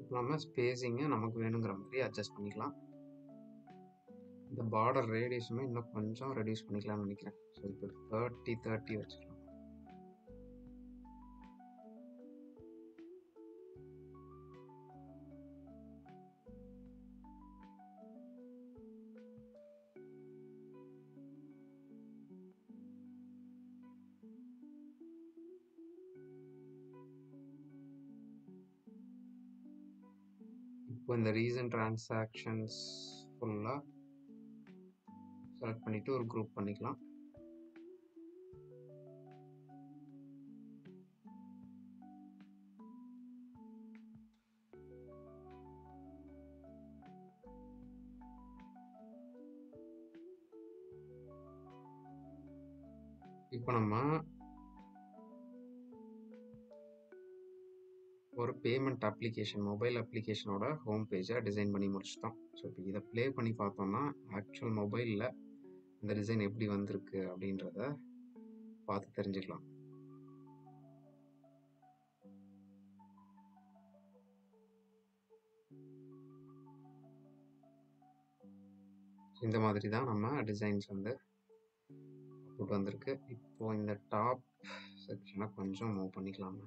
இப்போ நம்ம ஸ்பேஸிங்கை நமக்கு வேணுங்கிற மாதிரி அட்ஜஸ்ட் பண்ணிக்கலாம். இந்த பார்டர் ரேடியஸுமே இன்னும் கொஞ்சம் ரெடியூஸ் பண்ணிக்கலாம்னு நினைக்கிறேன். ஸோ இப்போ 30 வச்சுக்கலாம். இப்போ இந்த ரீசன்ட் டிரான்சாக்ஷன்ஸ் ஃபுல்லாக செலக்ட் பண்ணிவிட்டு ஒரு குரூப் பண்ணிக்கலாம். இப்போ நம்ம ஒரு பேமெண்ட் அப்ளிகேஷன் மொபைல் அப்ளிகேஷனோட ஹோம் பேஜை டிசைன் பண்ணி முடிச்சிட்டோம். ஸோ இப்போ இதை ப்ளே பண்ணி பார்த்தோம்னா ஆக்சுவல் மொபைலில் இந்த டிசைன் எப்படி வந்திருக்கு அப்படின்றத பார்த்து தெரிஞ்சுக்கலாம். இந்த மாதிரி தான் நம்ம டிசைன்ஸ் வந்து போட்டு வந்திருக்கு. இப்போ இந்த டாப் செக்ஷனை கொஞ்சம் மூவ் பண்ணிக்கலாம்.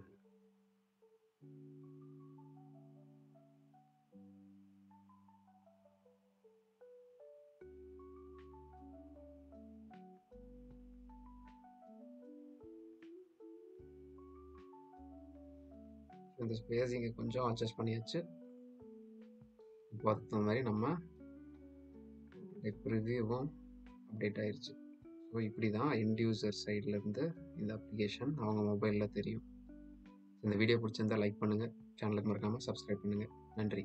இந்த ஸ்பேஸிங்கை கொஞ்சம் அட்ஜஸ்ட் பண்ணியாச்சு. இப்போ அதுக்கு தகுந்த மாதிரி நம்ம ரிவ்யூவும் அப்டேட் ஆயிடுச்சு. ஸோ இப்படி தான் எண்ட் யூசர் சைட்லேருந்து இந்த அப்ளிகேஷன் அவங்க மொபைலில் தெரியும். இந்த வீடியோ பிடிச்சிருந்தா லைக் பண்ணுங்கள், சேனலுக்கு மறக்காமல் சப்ஸ்கிரைப் பண்ணுங்கள். நன்றி.